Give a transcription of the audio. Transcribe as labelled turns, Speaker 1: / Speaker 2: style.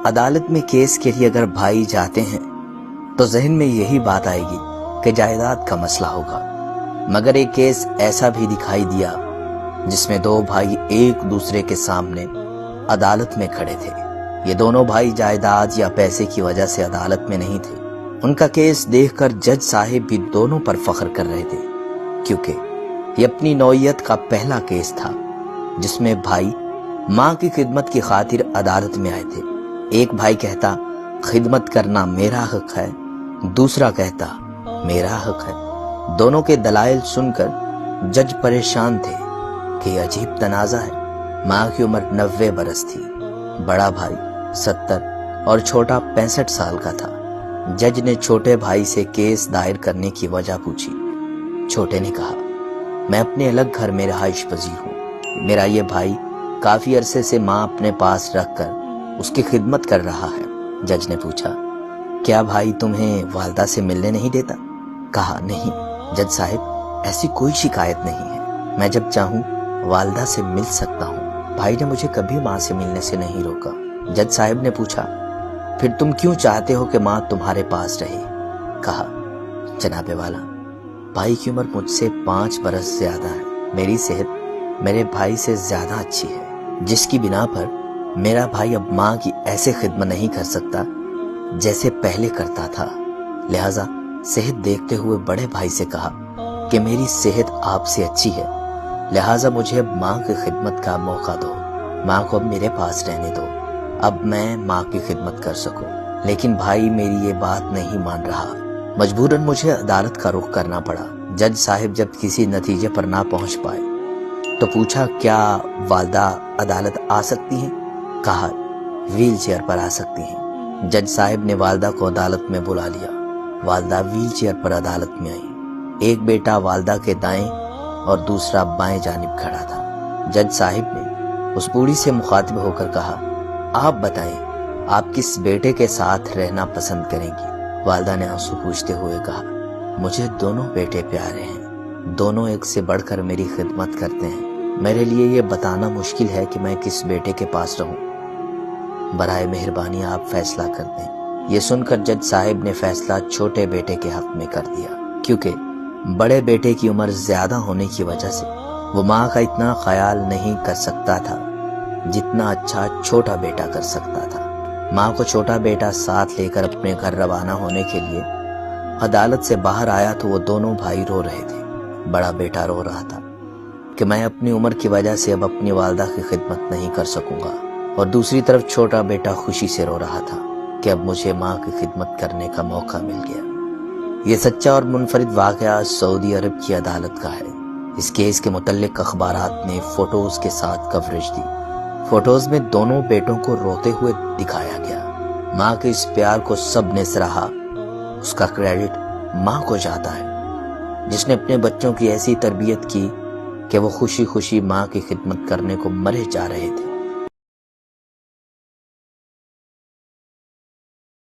Speaker 1: عدالت میں کیس کے لیے اگر بھائی جاتے ہیں تو ذہن میں یہی بات آئے گی کہ جائیداد کا مسئلہ ہوگا، مگر ایک کیس ایسا بھی دکھائی دیا جس میں دو بھائی ایک دوسرے کے سامنے عدالت میں کھڑے تھے۔ یہ دونوں بھائی جائیداد یا پیسے کی وجہ سے عدالت میں نہیں تھے۔ ان کا کیس دیکھ کر جج صاحب بھی دونوں پر فخر کر رہے تھے، کیونکہ یہ اپنی نوعیت کا پہلا کیس تھا جس میں بھائی ماں کی خدمت کی خاطر عدالت میں آئے تھے۔ ایک بھائی کہتا خدمت کرنا میرا حق ہے، دوسرا کہتا میرا حق ہے۔ دونوں کے دلائل سن کر جج پریشان تھے کہ یہ عجیب تنازع ہے۔ ماں کی عمر 90 برس تھی، بڑا بھائی 70 اور چھوٹا 65 سال کا تھا۔ جج نے چھوٹے بھائی سے کیس دائر کرنے کی وجہ پوچھی۔ چھوٹے نے کہا، میں اپنے الگ گھر میں رہائش پذیر ہوں، میرا یہ بھائی کافی عرصے سے ماں اپنے پاس رکھ کر اس کی خدمت کر رہا ہے۔ جج نے پوچھا، کیا بھائی تمہیں والدہ سے ملنے نہیں دیتا؟ کہا، نہیں جج صاحب، ایسی کوئی شکایت نہیں ہے، میں جب چاہوں والدہ سے مل سکتا ہوں۔ بھائی نے مجھے کبھی ماں سے ملنے سے نہیں روکا۔ جج صاحب نے پوچھا، پھر تم کیوں چاہتے ہو کہ ماں تمہارے پاس رہے؟ کہا، جناب والا، بھائی کی عمر مجھ سے 5 برس زیادہ ہے، میری صحت میرے بھائی سے زیادہ اچھی ہے، جس کی بنا پر میرا بھائی اب ماں کی ایسے خدمت نہیں کر سکتا جیسے پہلے کرتا تھا۔ لہذا صحت دیکھتے ہوئے بڑے بھائی سے کہا کہ میری صحت آپ سے اچھی ہے، لہذا مجھے اب ماں کی خدمت کا موقع دو، ماں کو اب میرے پاس رہنے دو، اب میں ماں کی خدمت کر سکوں۔ لیکن بھائی میری یہ بات نہیں مان رہا، مجبوراً مجھے عدالت کا رخ کرنا پڑا۔ جج صاحب جب کسی نتیجے پر نہ پہنچ پائے تو پوچھا، کیا والدہ عدالت آ سکتی ہیں؟ کہا، ویل چیئر پر آ سکتی ہیں۔ جج صاحب نے والدہ کو عدالت میں بلا لیا۔ والدہ ویل چیئر پر عدالت میں آئی۔ ایک بیٹا والدہ کے دائیں اور دوسرا بائیں جانب کھڑا تھا۔ جج صاحب نے اس بوڑھی سے مخاطب ہو کر کہا، آپ بتائیں آپ کس بیٹے کے ساتھ رہنا پسند کریں گی؟ والدہ نے آنسو پوچھتے ہوئے کہا، مجھے دونوں بیٹے پیارے ہیں، دونوں ایک سے بڑھ کر میری خدمت کرتے ہیں، میرے لیے یہ بتانا مشکل ہے کہ میں کس بیٹے کے پاس رہوں، برائے مہربانی آپ فیصلہ کر دیں۔ یہ سن کر جج صاحب نے فیصلہ چھوٹے بیٹے کے حق میں کر دیا، کیونکہ بڑے بیٹے کی عمر زیادہ ہونے کی وجہ سے وہ ماں کا اتنا خیال نہیں کر سکتا تھا جتنا اچھا چھوٹا بیٹا کر سکتا تھا۔ ماں کو چھوٹا بیٹا ساتھ لے کر اپنے گھر روانہ ہونے کے لیے عدالت سے باہر آیا تو وہ دونوں بھائی رو رہے تھے۔ بڑا بیٹا رو رہا تھا کہ میں اپنی عمر کی وجہ سے اب اپنی والدہ کی خدمت نہیں کر سکوں گا، اور دوسری طرف چھوٹا بیٹا خوشی سے رو رہا تھا کہ اب مجھے ماں کی خدمت کرنے کا موقع مل گیا۔ یہ سچا اور منفرد واقعہ سعودی عرب کی عدالت کا ہے۔ اس کیس کے متعلق اخبارات نے فوٹوز کے ساتھ کوریج دی۔ فوٹوز میں دونوں بیٹوں کو روتے ہوئے دکھایا گیا۔ ماں کے اس پیار کو سب نے سراہا۔ اس کا کریڈٹ ماں کو جاتا ہے جس نے اپنے بچوں کی ایسی تربیت کی کہ وہ خوشی خوشی ماں کی خدمت کرنے کو مرے جا رہے تھے۔